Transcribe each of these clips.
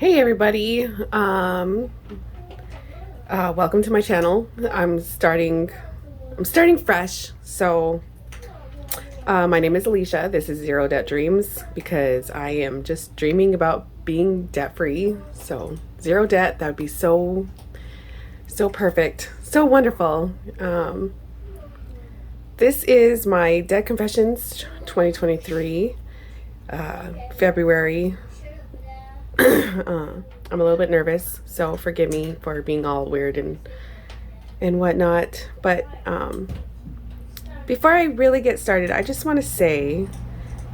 Hey everybody, welcome to my channel. I'm starting fresh. So my name is Alicia. This is Zero Debt Dreams because I am just dreaming about being debt free. So zero debt, that would be so perfect, so wonderful. This is my Debt Confessions 2023, February. I'm a little bit nervous, so forgive me for being all weird and whatnot. But before I really get started, I just want to say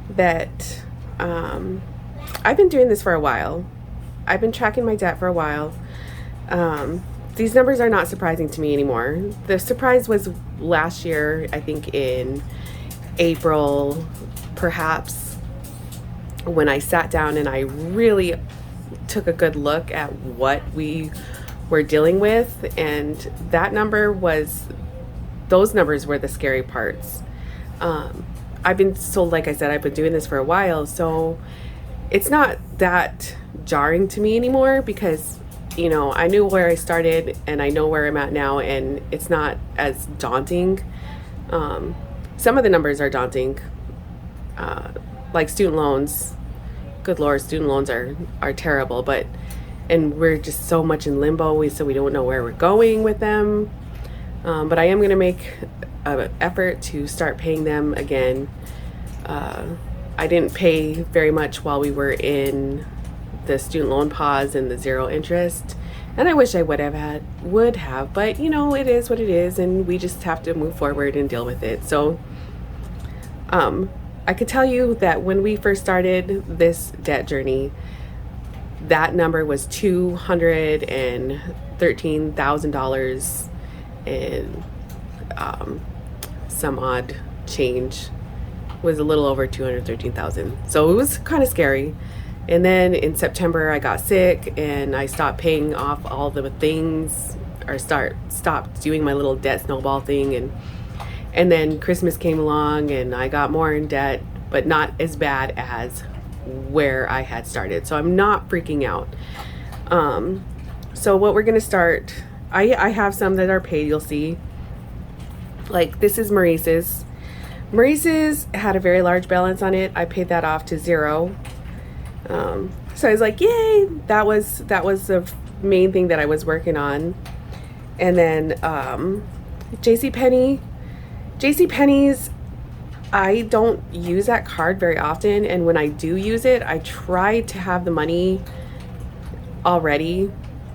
that I've been doing this for a while. I've been tracking my debt for a while. These numbers are not surprising to me anymore. The surprise was last year, I think in April, perhaps, when I sat down and I really took a good look at what we were dealing with, and those numbers were the scary parts. Like I said, I've been doing this for a while, so it's not that jarring to me anymore because, I knew where I started and I know where I'm at now, and it's not as daunting. Some of the numbers are daunting, like student loans. Good Lord, student loans are terrible, and we're just so much in limbo, so we don't know where we're going with them. But I am going to make an effort to start paying them again. I didn't pay very much while we were in the student loan pause and the zero interest, and I wish I would have, but it is what it is, and we just have to move forward and deal with it. So I could tell you that when we first started this debt journey, that number was $213,000 and some odd change. Was a little over 213,000. So it was kind of scary. And then in September I got sick and I stopped paying off all the things, or stopped doing my little debt snowball thing, and then Christmas came along and I got more in debt, but not as bad as where I had started. So I'm not freaking out. So what we're going to start, I have some that are paid, you'll see. Like this is Maurice's. Maurice's had a very large balance on it. I paid that off to zero. So I was like, yay, that was the main thing that I was working on. And then JCPenney's, I don't use that card very often, and when I do use it, I try to have the money already.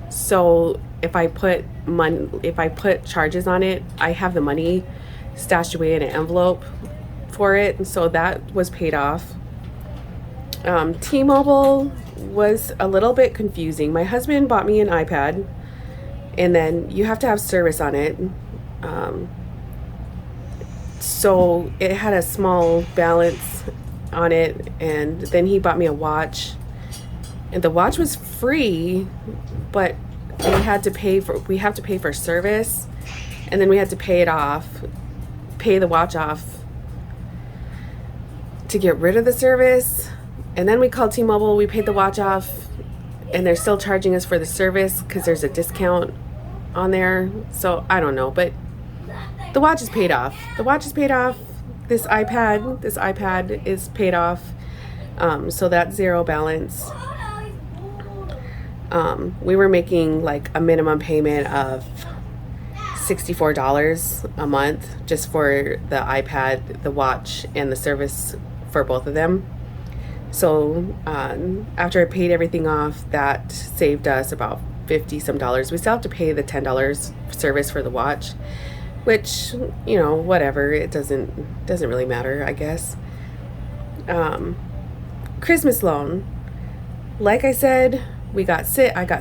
So if I put charges on it, I have the money stashed away in an envelope for it, and so that was paid off. T-Mobile was a little bit confusing. My husband bought me an iPad, and then you have to have service on it. So it had a small balance on it, and then he bought me a watch, and the watch was free, but we have to pay for service, and then we had to pay the watch off to get rid of the service. And then we called T-Mobile, we paid the watch off, and they're still charging us for the service because there's a discount on there. So I don't know, but the watch is paid off. This iPad is paid off. So that's zero balance. We were making like a minimum payment of $64 a month just for the iPad, the watch, and the service for both of them. So after I paid everything off, that saved us about $50 some. We still have to pay the $10 service for the watch, which, whatever, it doesn't really matter, I guess. Christmas loan, like I said, I got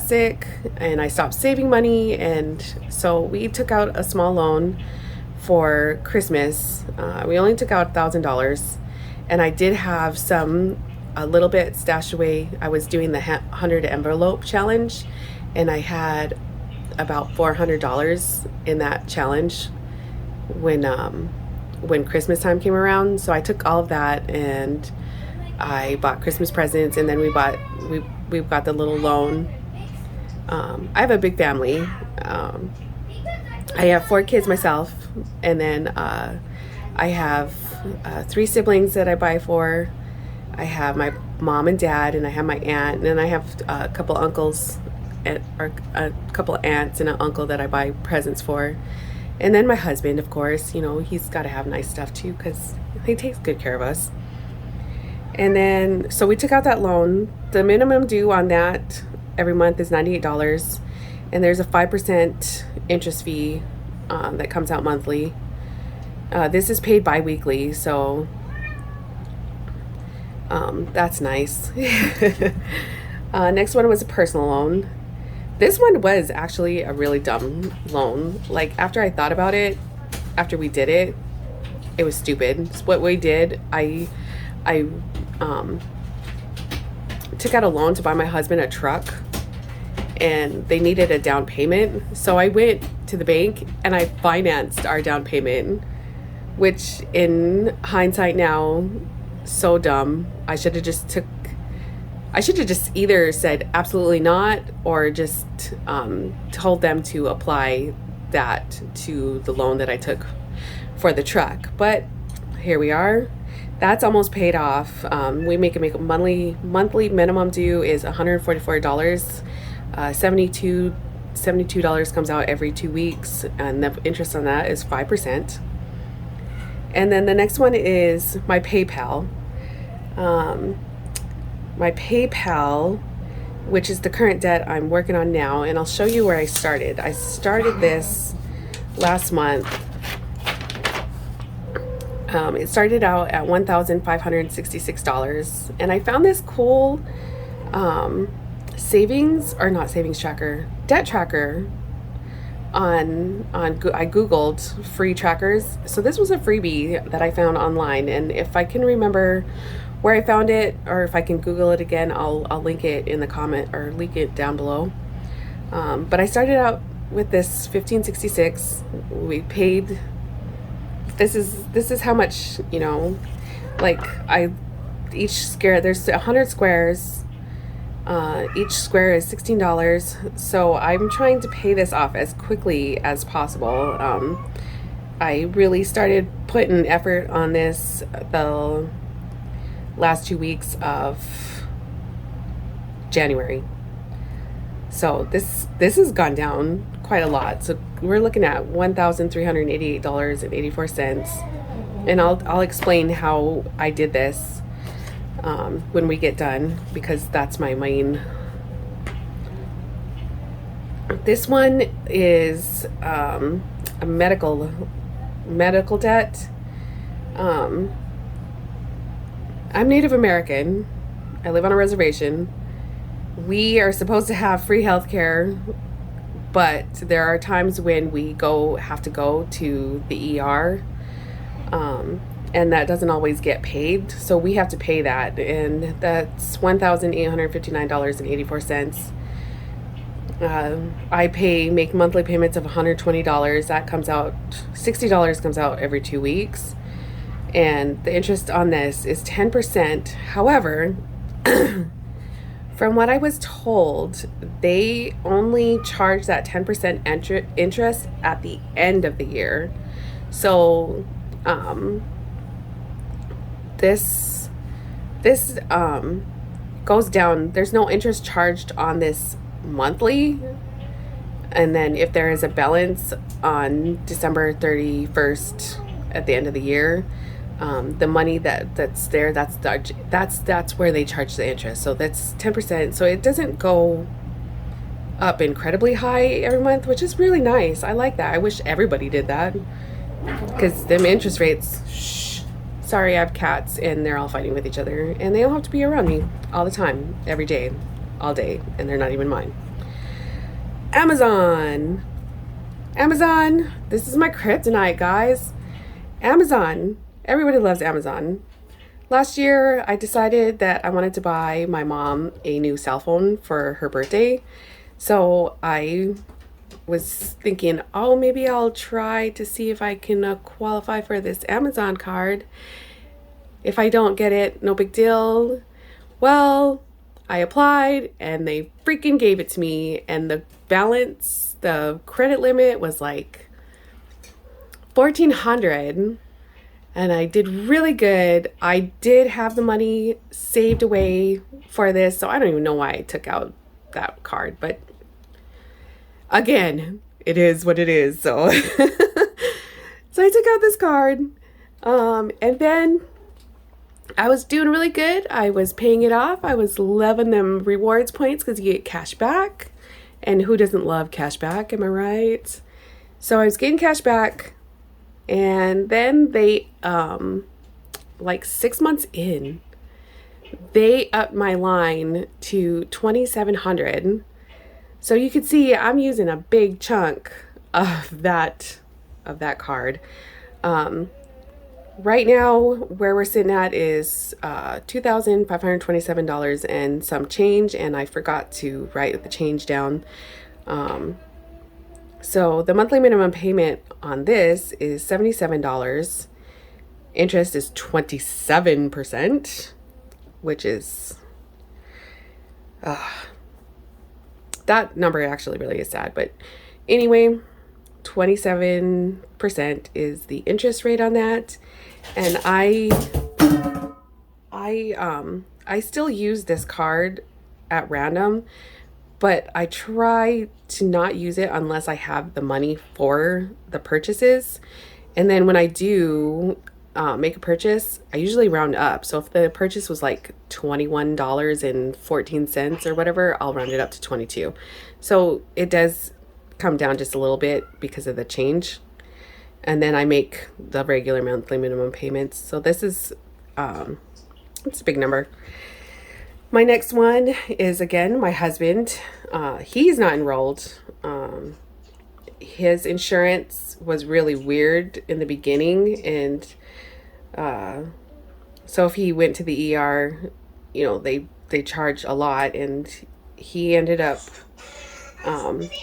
sick and I stopped saving money, and so we took out a small loan for Christmas. We only took out $1,000, and I did have a little bit stashed away. I was doing the 100 envelope challenge, and I had about $400 in that challenge when Christmas time came around. So I took all of that and I bought Christmas presents, and then we've got the little loan. I have a big family. I have 4 kids myself, and then I have 3 siblings that I buy for. I have my mom and dad, and I have my aunt, and then I have a couple uncles, or a couple aunts and an uncle that I buy presents for. And then my husband, of course, he's got to have nice stuff too because he takes good care of us. And then, so we took out that loan. The minimum due on that every month is $98. And there's a 5% interest fee that comes out monthly. This is paid bi-weekly, so that's nice. Next one was a personal loan. This one was actually a really dumb loan. Like, after I thought about it, after we did it, it was stupid. So what we did, I took out a loan to buy my husband a truck, and they needed a down payment. So I went to the bank and I financed our down payment, which in hindsight now, so dumb. I should have just either said absolutely not, or just told them to apply that to the loan that I took for the truck. But here we are. That's almost paid off. We make a monthly minimum due is $144. $72 comes out every 2 weeks, and the interest on that is 5%. And then the next one is my PayPal. My PayPal, which is the current debt I'm working on now, and I'll show you where I started. I started this last month. It started out at $1,566, and I found this cool debt tracker on I googled free trackers. So this was a freebie that I found online, and if I can remember where I found it, or if I can Google it again, I'll link it in the comment, or link it down below. But I started out with this 1566. We paid. This is how much, like each square, there's 100 squares. Each square is $16. So I'm trying to pay this off as quickly as possible. I really started putting effort on this the last 2 weeks of January. So this has gone down quite a lot. So we're looking at $1,388.84. And I'll explain how I did this when we get done, because that's my main. This one is a medical debt. I'm Native American. I live on a reservation. We are supposed to have free health care, but there are times when we have to go to the ER, and that doesn't always get paid, so we have to pay that, and that's $1,859.84. I make monthly payments of $120. That comes out, $60 comes out every 2 weeks, and the interest on this is 10%. However, from what I was told, they only charge that 10% interest at the end of the year. So this goes down. There's no interest charged on this monthly, and then if there is a balance on December 31st at the end of the year, the money that's there, that's where they charge the interest. So that's 10%. So it doesn't go up incredibly high every month, which is really nice. I like that. I wish everybody did that, because them interest rates. Sorry, I have cats, and they're all fighting with each other, and they all have to be around me all the time, every day, all day, and they're not even mine. Amazon, this is my kryptonite, guys. Amazon. Everybody loves Amazon. Last year, I decided that I wanted to buy my mom a new cell phone for her birthday. So I was thinking, oh, maybe I'll try to see if I can qualify for this Amazon card. If I don't get it, no big deal. Well, I applied and they freaking gave it to me, and the balance, the credit limit was like 1,400, and I did really good. I did have the money saved away for this, so I don't even know why I took out that card, but again, it is what it is. So so I took out this card, and then I was doing really good. I was paying it off. I was loving them rewards points because you get cash back. And who doesn't love cash back? Am I right? So I was getting cash back. And then they, like 6 months in, they upped my line to 2,700. So you could see I'm using a big chunk of that card. Right now, where we're sitting at is $2,527 and some change, and I forgot to write the change down. So the monthly minimum payment on this is $77. Interest is 27%, which is that number actually really is sad. But anyway, 27% is the interest rate on that. And I still use this card at random, but I try to not use it unless I have the money for the purchases. And then when I do make a purchase, I usually round up. So if the purchase was like $21.14 or whatever, I'll round it up to 22. So it does come down just a little bit because of the change. And then I make the regular monthly minimum payments. So this is, it's a big number. My next one is, again, my husband. He's not enrolled. His insurance was really weird in the beginning. And so if he went to the ER, you know, they charge a lot. And he ended up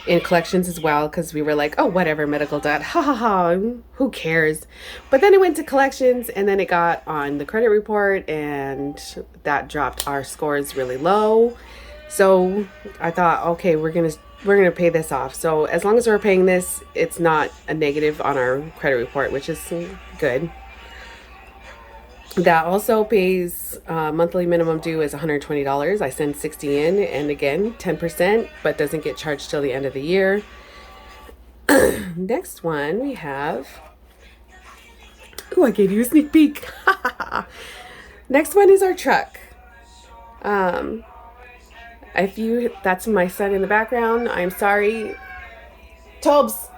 in collections as well, because we were like, oh, whatever, medical debt, ha ha ha, who cares? But then it went to collections, and then it got on the credit report, and that dropped our scores really low. So I thought, okay, we're gonna pay this off. So as long as we're paying this, it's not a negative on our credit report, which is good. That also pays monthly minimum due is $120. I send 60 in, and again 10%, but doesn't get charged till the end of the year. Next one we have. Oh, I gave you a sneak peek. Next one is our truck. That's my son in the background. I'm sorry. Tobes,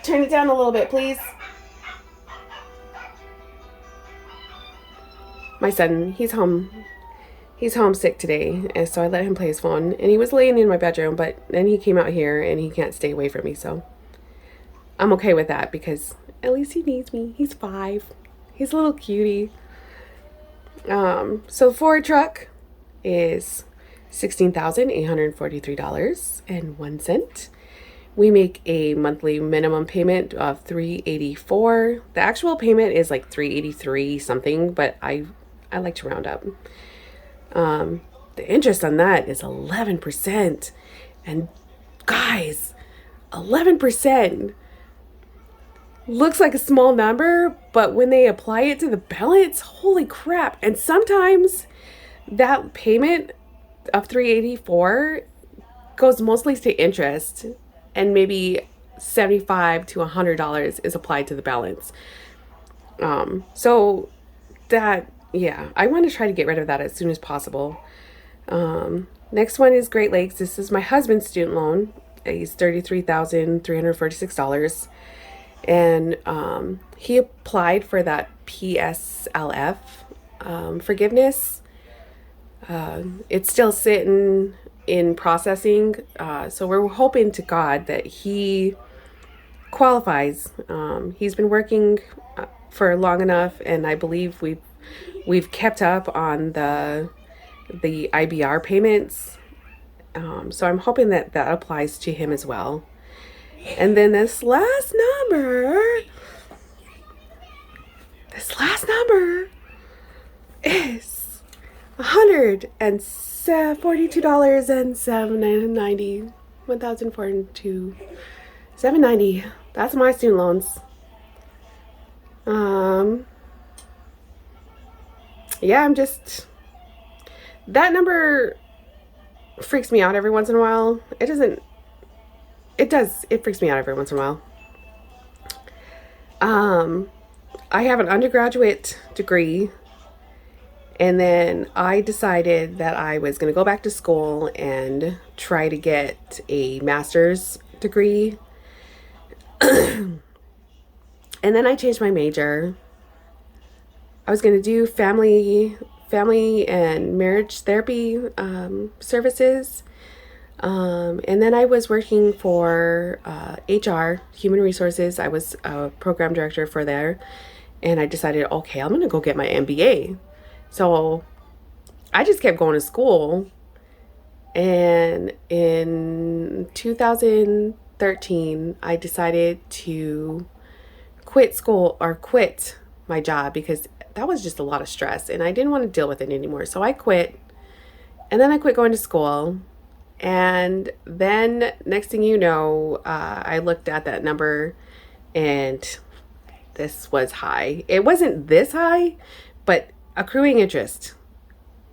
turn it down a little bit, please. My son, he's homesick today, and so I let him play his phone, and he was laying in my bedroom, but then he came out here and he can't stay away from me, so I'm okay with that because at least he needs me. He's 5. He's a little cutie. So the Ford truck is $16,843.01. We make a monthly minimum payment of $384. The actual payment is like $383 something, but I like to round up. The interest on that is 11%. And guys, 11% looks like a small number, but when they apply it to the balance, holy crap. And sometimes that payment of $384 goes mostly to interest, and maybe $75 to $100 is applied to the balance. So that, yeah, I want to try to get rid of that as soon as possible. Next one is Great Lakes. This is my husband's student loan. He's $33,346. And he applied for that PSLF forgiveness. It's still sitting in processing. So we're hoping to God that he qualifies. He's been working for long enough, and I believe we've kept up on the IBR payments. So I'm hoping that applies to him as well. And then this last number is $142.790. 1,402. $790. That's my student loans. Yeah, that number freaks me out every once in a while. It freaks me out every once in a while. I have an undergraduate degree, and then I decided that I was going to go back to school and try to get a master's degree. And then I changed my major. I was going to do family and marriage therapy services. And then I was working for HR, Human Resources. I was a program director for there. And I decided, okay, I'm going to go get my MBA. So I just kept going to school. And in 2013, I decided to quit school or quit my job because that was just a lot of stress and I didn't want to deal with it anymore. So I quit, and then I quit going to school. And then next thing you know, I looked at that number and this was high. It wasn't this high, but accruing interest.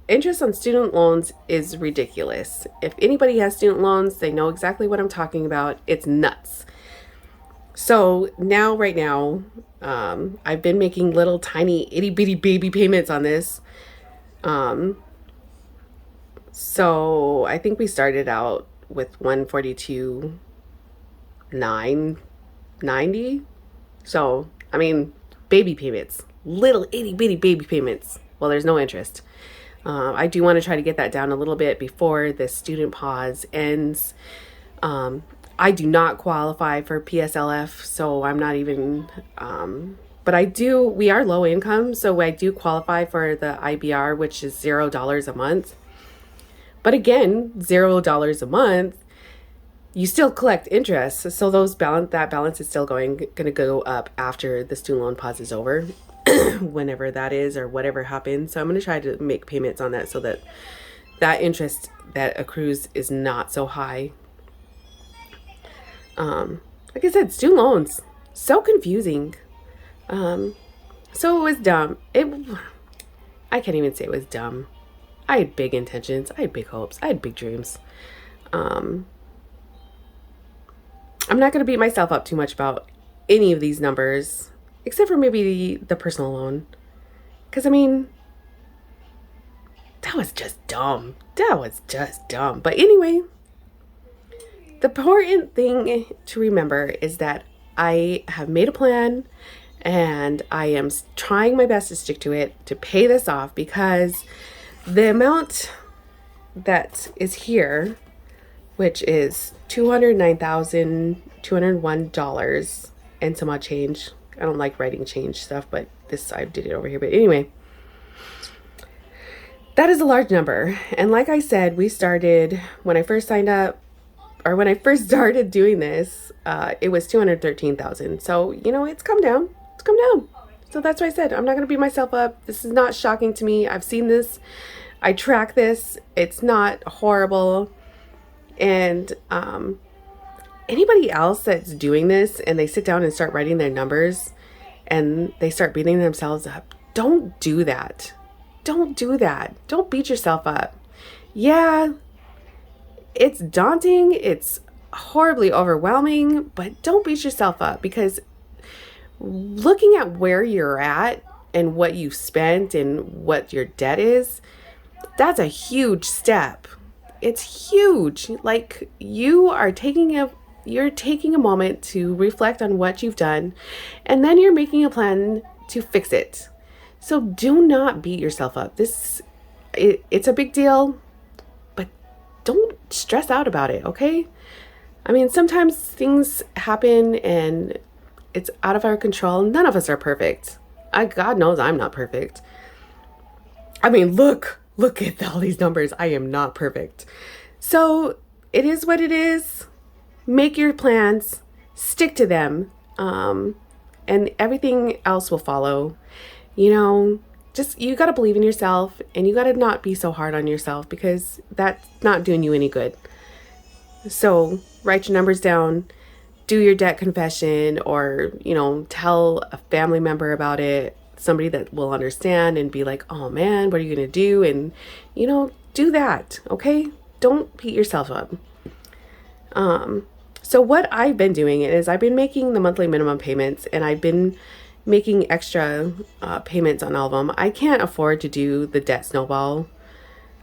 Interest on student loans is ridiculous. If anybody has student loans, they know exactly what I'm talking about. It's nuts. So right now, I've been making little tiny itty bitty baby payments on this. So I think we started out with 142,990. So, I mean, baby payments, little itty bitty baby payments. Well, there's no interest. I do want to try to get that down a little bit before the student pause ends. I do not qualify for PSLF, so I'm not even, but we are low income, so I do qualify for the IBR, which is $0 a month. But again, $0 a month, you still collect interest. So that balance is still going to go up after the student loan pause is over, whenever that is or whatever happens. So I'm going to try to make payments on that so that interest that accrues is not so high. Like I said, student loans, so confusing. So it was dumb. I can't even say it was dumb. I had big intentions. I had big hopes. I had big dreams. I'm not going to beat myself up too much about any of these numbers, except for maybe the personal loan. Because, I mean, that was just dumb. But anyway, the important thing to remember is that I have made a plan and I am trying my best to stick to it to pay this off, because the amount that is here, which is $209,201 and some odd change. I don't like writing change stuff, but I did it over here. But anyway, that is a large number. And like I said, when I first signed up, or when I first started doing this, it was $213,000. So, it's come down. So that's why I said, I'm not going to beat myself up. This is not shocking to me. I've seen this. I track this. It's not horrible. And anybody else that's doing this and they sit down and start writing their numbers and they start beating themselves up, don't do that. Don't do that. Don't beat yourself up. Yeah, it's daunting. It's horribly overwhelming, but don't beat yourself up, because looking at where you're at and what you've spent and what your debt is, that's a huge step. It's huge. Like, you're taking a moment to reflect on what you've done, and then you're making a plan to fix it. So do not beat yourself up. It's a big deal, but don't stress out about it, okay? I mean, sometimes things happen and it's out of our control. None of us are perfect. God knows I'm not perfect. I mean, look at all these numbers. I am not perfect. So it is what it is. Make your plans, stick to them, and everything else will follow. just, you got to believe in yourself, and you got to not be so hard on yourself, because that's not doing you any good. So write your numbers down, do your debt confession, or, tell a family member about it, somebody that will understand and be like, oh man, what are you going to do? And, do that. Okay. Don't beat yourself up. So what I've been doing is I've been making the monthly minimum payments, and I've been making extra payments on all of them. I can't afford to do the debt snowball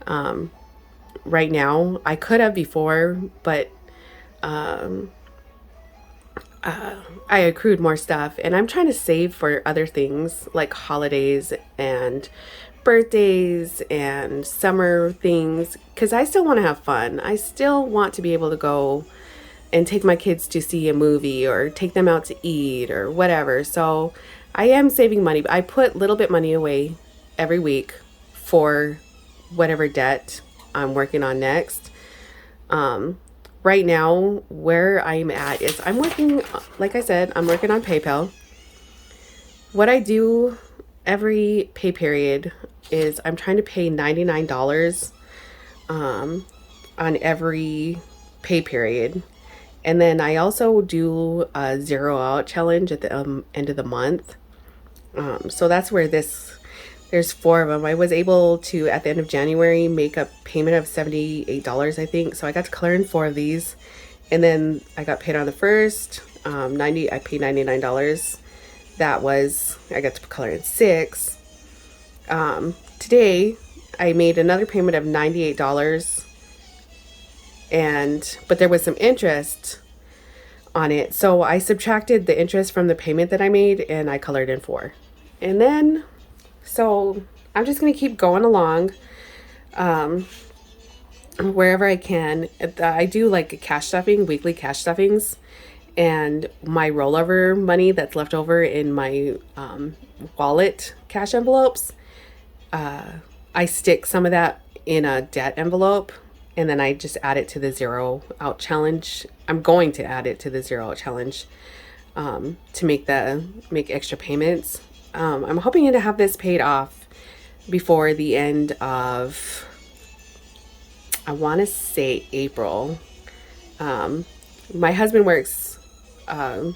right now. I could have before, but I accrued more stuff, and I'm trying to save for other things like holidays and birthdays and summer things, because I still want to have fun. I still want to be able to go and take my kids to see a movie or take them out to eat or whatever. So I am saving money. I put a little bit money away every week for whatever debt I'm working on next. Right now, where I'm at is I'm working, like I said, I'm working on PayPal. What I do every pay period is I'm trying to pay $99 on every pay period. And then I also do a zero out challenge at the end of the month. So that's where there's 4 of them. I was able to, at the end of January, make a payment of $78, I think. So I got to color in 4 of these. And then I got paid on the first, I paid $99. I got to color in 6. Today, I made another payment of $98. But there was some interest on it. So I subtracted the interest from the payment that I made, and I colored in 4. And then, so I'm just going to keep going along wherever I can. I do like cash stuffing, weekly cash stuffings, and my rollover money that's left over in my wallet cash envelopes. I stick some of that in a debt envelope, and then I just add it to the zero out challenge. I'm going to add it to the zero out challenge to make extra payments. I'm hoping to have this paid off before the end of, I want to say, April. My husband works a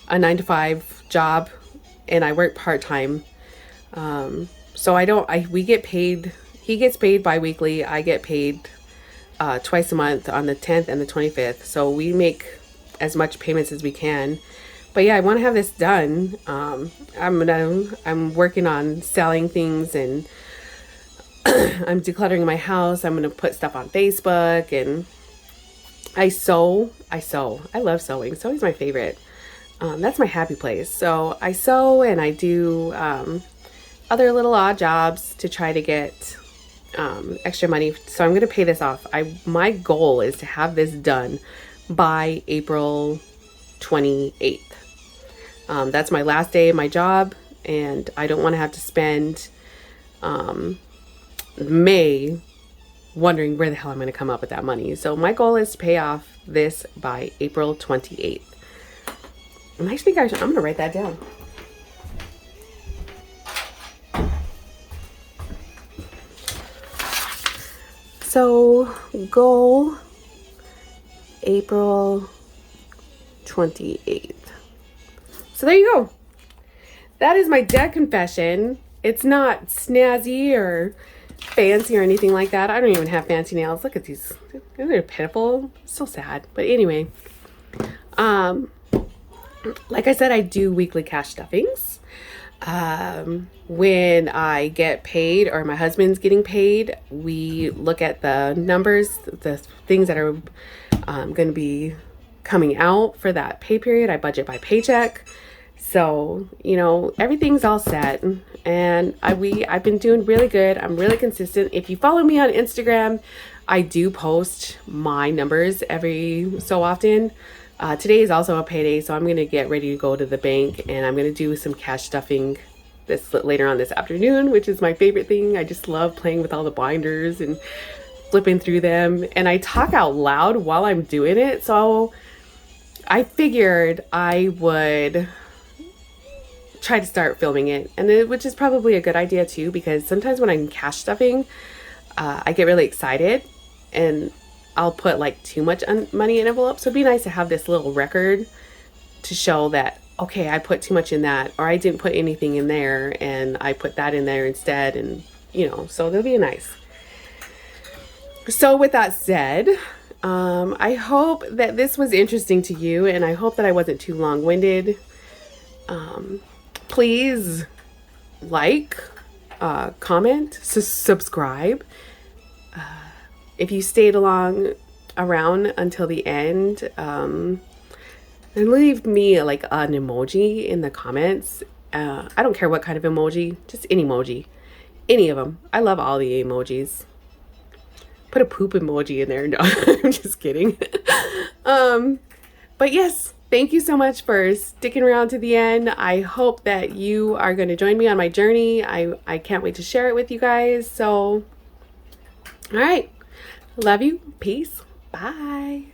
9-to-5 job, and I work part-time. So we get paid, he gets paid bi-weekly. I get paid twice a month on the 10th and the 25th. So we make as much payments as we can. But yeah, I want to have this done. I'm working on selling things, and I'm decluttering my house. I'm going to put stuff on Facebook, and I sew. I love sewing. Sewing's my favorite. That's my happy place. So I sew, and I do other little odd jobs to try to get extra money. So I'm going to pay this off. My goal is to have this done by April 28th. That's my last day of my job, and I don't want to have to spend May wondering where the hell I'm going to come up with that money. So my goal is to pay off this by April 28th. And I think I'm going to write that down. So goal April 28th. So there you go. That is my debt confession. It's not snazzy or fancy or anything like that. I don't even have fancy nails. Look at these. They're pitiful. So sad. But anyway, like I said, I do weekly cash stuffings. When I get paid, or my husband's getting paid, we look at the numbers, the things that are going to be coming out for that pay period. I budget by paycheck. So, everything's all set, and I've been doing really good. I'm really consistent. If you follow me on Instagram, I do post my numbers every so often. Today is also a payday, so I'm going to get ready to go to the bank, and I'm going to do some cash stuffing later on this afternoon, which is my favorite thing. I just love playing with all the binders and flipping through them, and I talk out loud while I'm doing it. So I figured I would try to start filming it, which is probably a good idea too, because sometimes when I'm cash stuffing, I get really excited and I'll put like too much money in envelopes. So it'd be nice to have this little record to show that, okay, I put too much in that, or I didn't put anything in there and I put that in there instead. And so that'll be nice. So with that said, I hope that this was interesting to you, and I hope that I wasn't too long-winded. Please like, comment, subscribe. If you stayed around until the end, and leave me like an emoji in the comments. I don't care what kind of emoji, just any emoji, any of them. I love all the emojis. Put a poop emoji in there. No, I'm just kidding. But yes, thank you so much for sticking around to the end. I hope that you are going to join me on my journey. I can't wait to share it with you guys. So, all right. Love you. Peace. Bye.